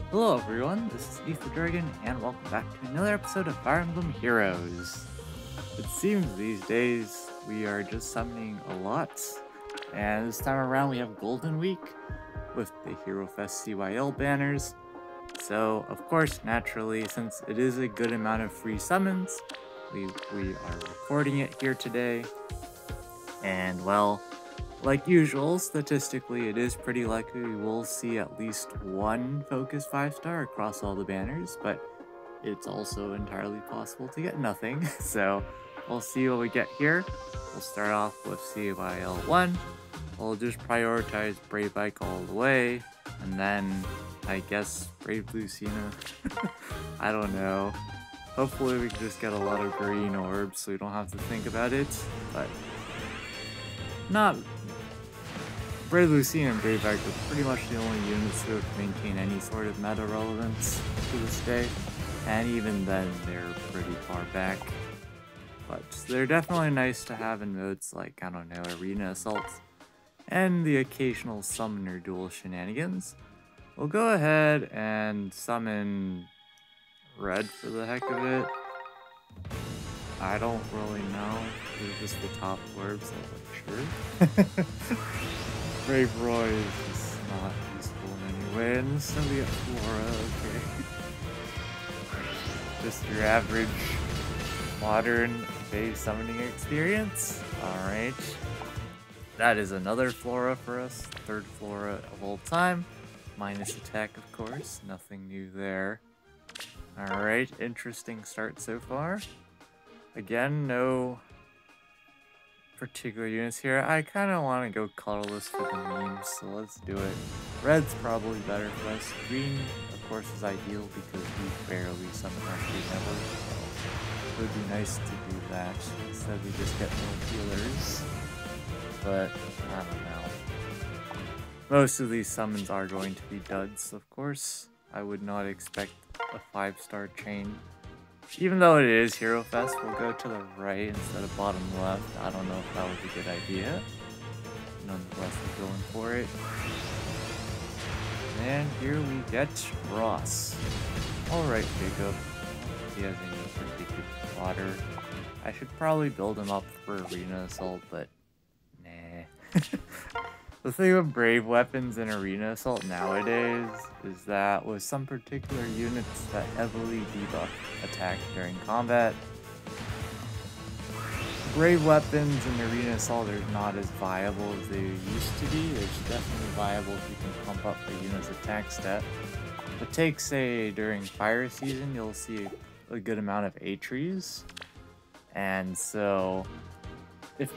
Hello everyone, this is Ethan Dragon, and welcome back to another episode of Fire Emblem Heroes. It seems these days we are just summoning a lot, and this time around we have Golden Week with the Hero Fest CYL banners. So, of course, naturally, since it is a good amount of free summons, we are recording it here today. And well, like usual, statistically, it is pretty likely we will see at least one Focus 5-star across all the banners, but it's also entirely possible to get nothing, so we'll see what we get here. We'll start off with CYL1. We'll just prioritize Brave Ike all the way, and then I guess Brave Lucina. I don't know. Hopefully we can just get a lot of green orbs so we don't have to think about it, but not... Brave Lucina and Brave Ike are pretty much the only units that maintain any sort of meta relevance to this day, and even then they're pretty far back. But they're definitely nice to have in modes like, I don't know, Arena Assaults, and the occasional Summoner Duel shenanigans. We'll go ahead and summon Red for the heck of it. I don't really know. They're just the top orbs, I'm like, sure. Brave Roy is just not useful in any way, and Symbiote Flora, okay. Just your average modern base summoning experience. Alright. That is another Flora for us. Third Flora of all time. Minus attack, of course. Nothing new there. Alright, interesting start so far. Again, no particular units here. I kind of want to go colorless for the memes, so let's do it. Red's probably better for us. Green, of course, is ideal because we barely summon our free network, so it would be nice to do that. Instead we just get more healers, but I don't know. Most of these summons are going to be duds, of course. I would not expect a 5-star chain. Even though it is Hero Fest, we'll go to the right instead of bottom left. I don't know if that was a good idea. Nonetheless, we're going for it. And here we get Ross. Alright, Jacob. He has any particular fodder. I should probably build him up for Arena Assault, but nah. The thing with Brave weapons in Arena Assault nowadays is that with some particular units that heavily debuff attack during combat, Brave weapons in Arena Assault are not as viable as they used to be. They're definitely viable if you can pump up the unit's attack stat. But take, say, during fire season, you'll see a good amount of A-trees. And so,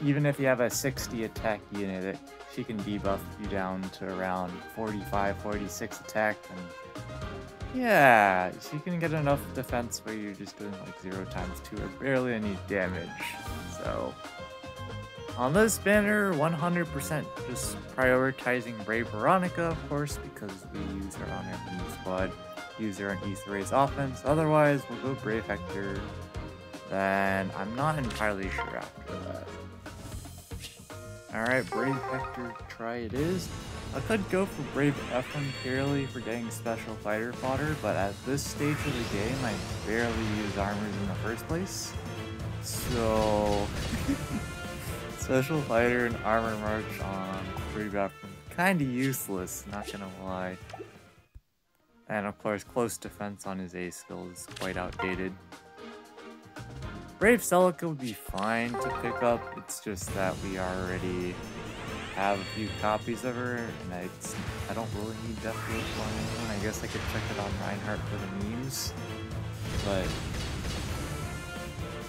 even if you have a 60 attack unit, she can debuff you down to around 45, 46 attack, and yeah, she can get enough defense where you're just doing like 0 times 2 or barely any damage. So, on this banner, 100% just prioritizing Brave Veronica, of course, because we use her on our mini squad, use her on Ether Ray's offense. Otherwise, we'll go Brave Hector. Then I'm not entirely sure after that. Alright, Brave Hector, try it is. I could go for Brave Ephraim purely for getting special fighter fodder, but at this stage of the game, I barely use armors in the first place. So, special fighter and armor march on Brave Ephraim, kinda useless, not gonna lie. And of course, close defense on his A skill is quite outdated. Brave Celica would be fine to pick up, it's just that we already have a few copies of her, and I don't really need Deathloop on anyone. I guess I could check it on Reinhardt for the memes, but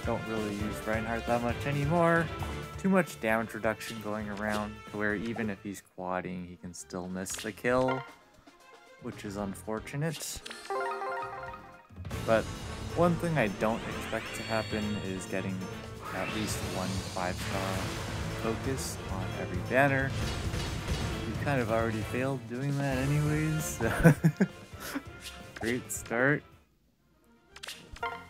don't really use Reinhardt that much anymore. Too much damage reduction going around, to where even if he's quadding, he can still miss the kill, which is unfortunate. But one thing I don't expect to happen is getting at least one 5-star focus on every banner. We kind of already failed doing that anyways, so great start.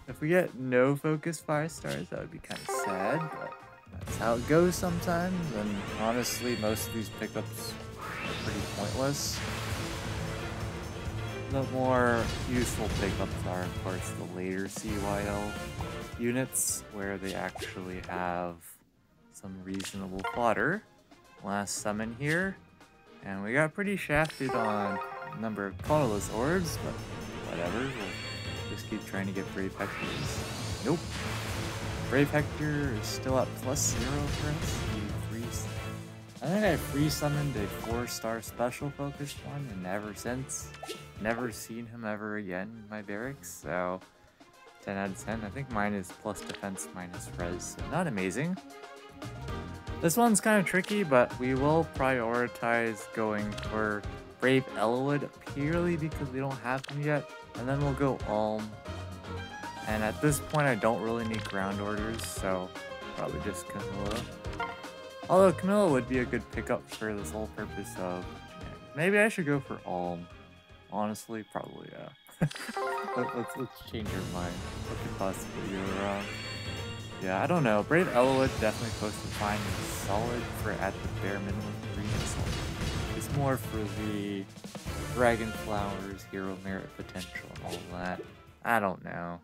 If we get no focus 5 stars, that would be kind of sad, but that's how it goes sometimes, and honestly, most of these pickups are pretty pointless. The more useful pickups are, of course, the later CYL units, where they actually have some reasonable fodder. Last summon here, and we got pretty shafted on number of colorless orbs, but whatever, we'll just keep trying to get Brave Hectors. Nope. Brave Hector is still at +0 for us. I think I free summoned a 4-star special focused one, and ever since, never seen him ever again in my barracks, so 10 out of 10. I think mine is plus defense minus res, so not amazing. This one's kind of tricky, but we will prioritize going for Brave Elwood purely because we don't have him yet, and then we'll go Ulm. And at this point, I don't really need ground orders, so probably just Camilla. Although Camilla would be a good pickup for this whole purpose of... Maybe I should go for Ulm. Honestly, probably, yeah. let's change our mind. What could possibly go wrong? Yeah, I don't know. Brave Elwood definitely supposed to find is solid for at the bare minimum 3 assault. It's more for the Dragon Flowers, hero merit potential, and all that. I don't know.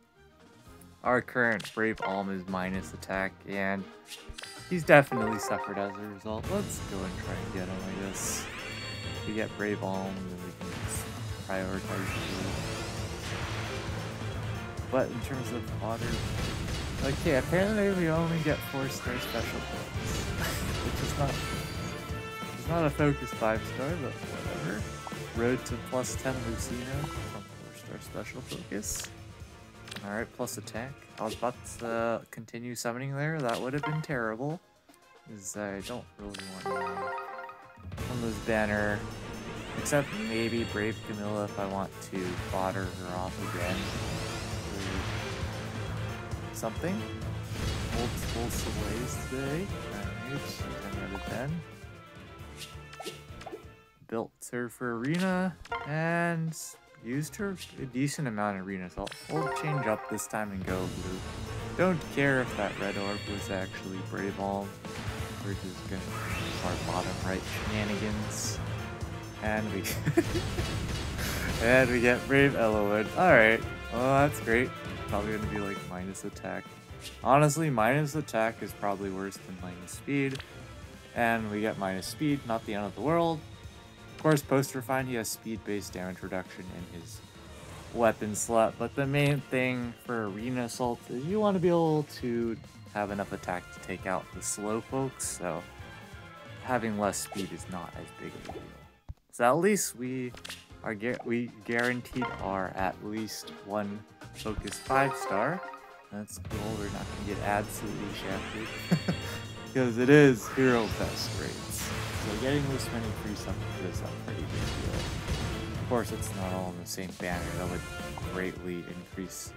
Our current Brave Ulm is minus attack, and he's definitely suffered as a result. Let's go and try and get him, I guess. If we get Brave Ulm, then we can just prioritize the... But in terms of fodder... Okay, apparently we only get 4-star special points. Which is not a focus 5-star, but whatever. Road to +10 Lucina from 4-star special focus. Alright, plus attack. I was about to continue summoning there. That would have been terrible. Because I don't really want to on this banner. Except maybe Brave Camilla if I want to fodder her off again. Something. Multiple solays today. Alright, 10 out of 10. Built her for arena and used her a decent amount of arena, so we'll change up this time and go blue. Don't care if that red orb was actually Brave Ulm. We're just gonna do our bottom right shenanigans. And we and we get Brave Elwood. Alright, well that's great. Probably gonna be like minus attack. Honestly, minus attack is probably worse than minus speed. And we get minus speed, not the end of the world. Of course, post-refine, he has speed-based damage reduction in his weapon slot, but the main thing for arena assault is you want to be able to have enough attack to take out the slow folks, so having less speed is not as big of a deal. So at least we guaranteed are at least 1 focus 5-star. That's cool, we're not going to get absolutely shafted. Because it is hero best rates. So getting this many free summons is a pretty big deal. Of course, it's not all in the same banner. That would greatly increase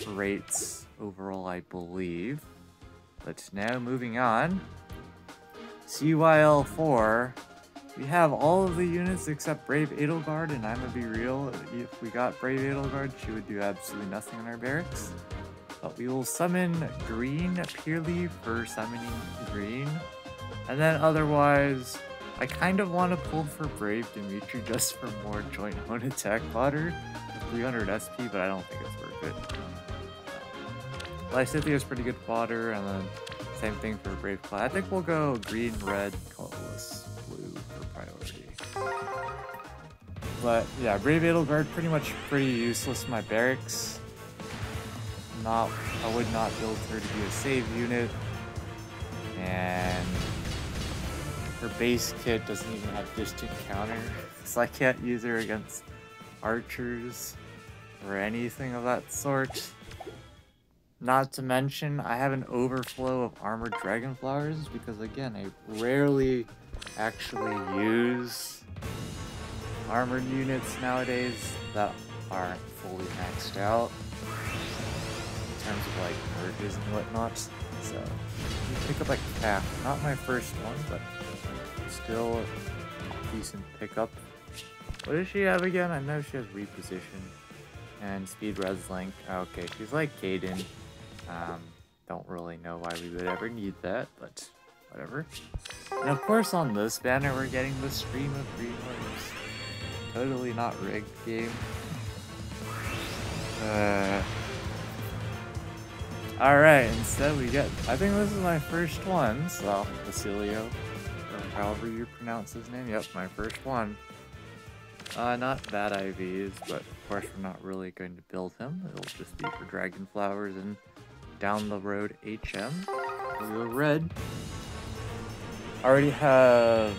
rates overall, I believe. But now, moving on. CYL4. We have all of the units except Brave Edelgard, and I'm gonna be real. If we got Brave Edelgard, she would do absolutely nothing in our barracks. But we will summon green purely for summoning green. And then otherwise, I kind of want to pull for Brave Dimitri just for more joint own attack fodder. 300 SP, but I don't think it's worth it. Lysithia is pretty good fodder, and then same thing for Brave Cloud. I think we'll go green, red, colorless, blue for priority. But yeah, Brave Edelgard pretty useless in my barracks. I would not build her to be a save unit, and her base kit doesn't even have distant counter, so I can't use her against archers or anything of that sort. Not to mention, I have an overflow of armored dragonflowers because, again, I rarely actually use armored units nowadays that aren't fully maxed out. In terms of like merges and whatnot, so you pick up a calf. Not my first one, but still a decent pickup. What does she have again? I know she has reposition and speed res link. Okay, she's like Kaden. Don't really know why we would ever need that, but whatever. And of course, on this banner, we're getting the stream of green orbs. totally not rigged game. Alright, instead we get, I think this is my first one, so Basilio, or however you pronounce his name, yep, my first one. Not bad IVs, but of course we're not really going to build him. It'll just be for Dragon Flowers and down the road HM. We'll go red. I already have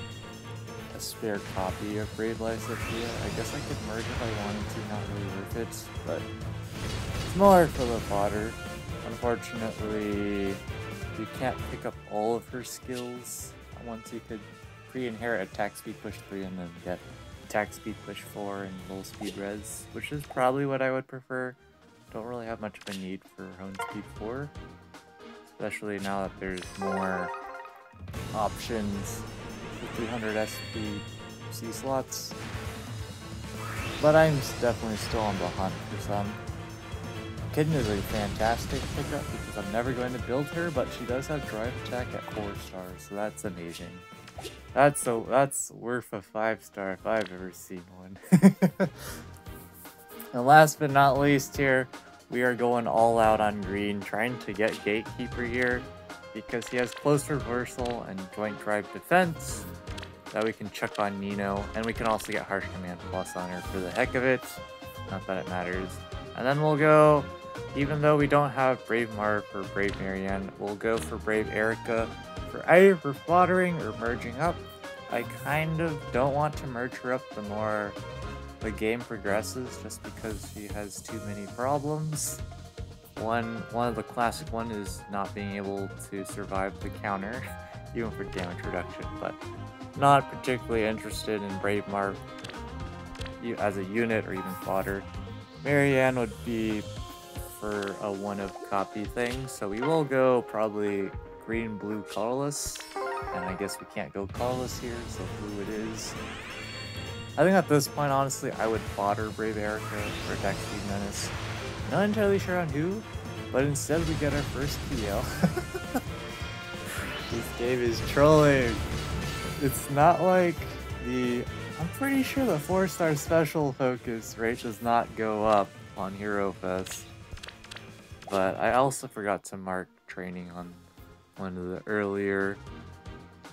a spare copy of Brave Lysithea. I guess I could merge if I wanted to, not really worth it, but it's more for the fodder. Unfortunately, you can't pick up all of her skills. Once you could pre-inherit attack speed push 3 and then get attack speed push 4 and low speed res, which is probably what I would prefer. Don't really have much of a need for hone speed 4, especially now that there's more options with 300 SP C slots. But I'm definitely still on the hunt for some. Kitten is a fantastic pickup because I'm never going to build her, but she does have drive attack at 4 stars, so that's amazing. That's worth a 5-star if I've ever seen one. And last but not least here, we are going all out on green, trying to get Gatekeeper here because he has close reversal and joint drive defense that we can chuck on Nino, and we can also get Harsh Command Plus on her for the heck of it. Not that it matters. And then we'll go, even though we don't have Brave Marv or Brave Marianne, we'll go for Brave Erica for either for foddering or merging up. I kind of don't want to merge her up the more the game progresses, just because she has too many problems. One of the classic one is not being able to survive the counter, even for damage reduction, but not particularly interested in Brave Marv as a unit or even fodder. Marianne would be for a one-of copy thing, so we will go probably green, blue, colorless, and I guess we can't go colorless here, so blue it is. I think at this point, honestly, I would fodder Brave Erica for attack speed menace. Not entirely sure on who, but instead we get our first PL. This game is trolling. It's not like the... I'm pretty sure the 4-star special focus rate does not go up on Hero Fest. But I also forgot to mark training on one of the earlier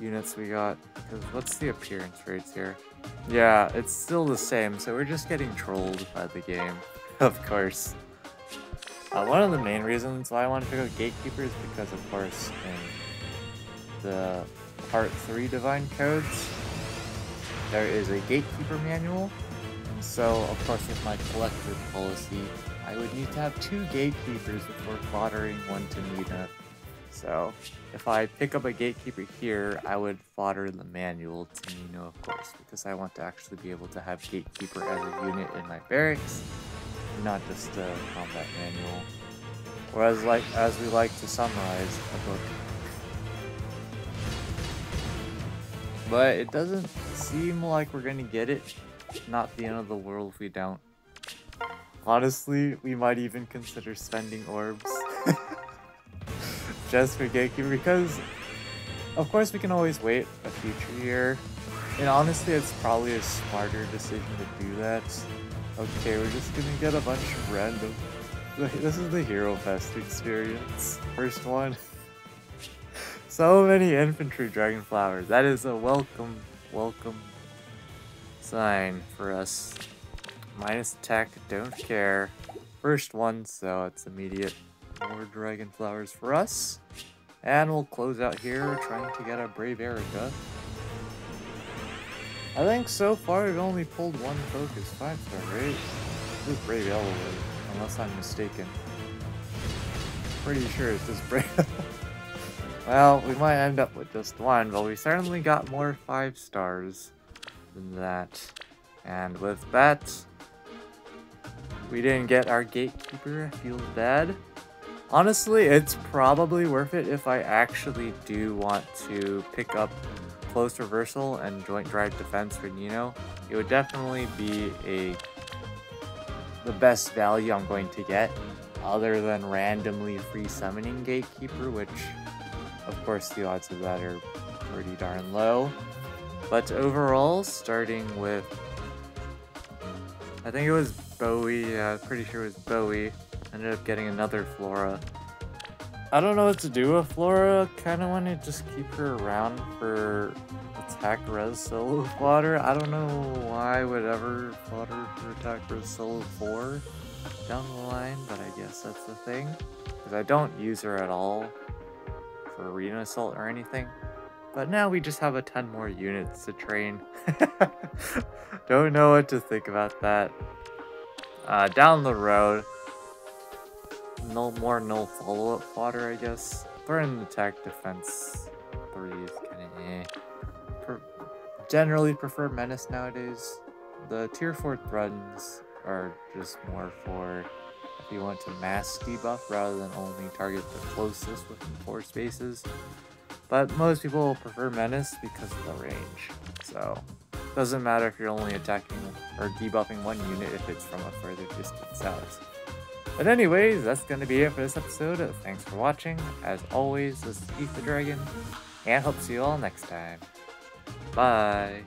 units we got. Because what's the appearance rates here? Yeah, it's still the same, so we're just getting trolled by the game, of course. One of the main reasons why I want to pick up Gatekeeper is because, of course, in the Part 3 Divine Codes, there is a Gatekeeper manual, and so, of course, with my collector policy, I would need to have 2 Gatekeepers before foddering one to Nina. So, if I pick up a Gatekeeper here, I would fodder the manual to Nino, of course, because I want to actually be able to have Gatekeeper as a unit in my barracks, not just a combat manual. Whereas, as we like to summarize a book. But it doesn't seem like we're gonna get it. Not the end of the world if we don't. Honestly, we might even consider spending orbs. Just for Gatekeeper, because of course we can always wait a future year. And honestly, it's probably a smarter decision to do that. Okay, we're just gonna get a bunch of random... This is the Hero Fest experience. First one. So many infantry dragon flowers. That is a welcome sign for us. Minus attack, don't care. First one, so it's immediate. More dragon flowers for us. And we'll close out here trying to get a Brave Erica. I think so far we've only pulled one focus 5-star, right? This is Brave Elwood, unless I'm mistaken. Pretty sure it's just Brave. Well, we might end up with just one, but we certainly got more 5-stars than that. And with that, we didn't get our Gatekeeper. Feels bad. Honestly, it's probably worth it if I actually do want to pick up Close Reversal and Joint Drive Defense for Nino. It would definitely be the best value I'm going to get, other than randomly free summoning Gatekeeper, which, of course, the odds of that are pretty darn low. But overall, starting with I think it was Bowie. Yeah, I'm pretty sure it was Bowie. Ended up getting another Flora. I don't know what to do with Flora. Kind of want to just keep her around for attack res solo fodder. I don't know why I would ever fodder for attack res solo 4 down the line, but I guess that's the thing. Because I don't use her at all for arena assault or anything. But now we just have a ton more units to train. Don't know what to think about that. Down the road, no follow-up fodder, I guess. Throw in attack defense 3 is kind of generally prefer menace nowadays. The tier 4 threatens are just more for if you want to mass debuff rather than only target the closest within 4 spaces. But most people prefer menace because of the range. So doesn't matter if you're only attacking or debuffing one unit if it's from a further distance out. But anyways, that's going to be it for this episode. Thanks for watching. As always, this is Keith the Dragon, and hope to see you all next time. Bye!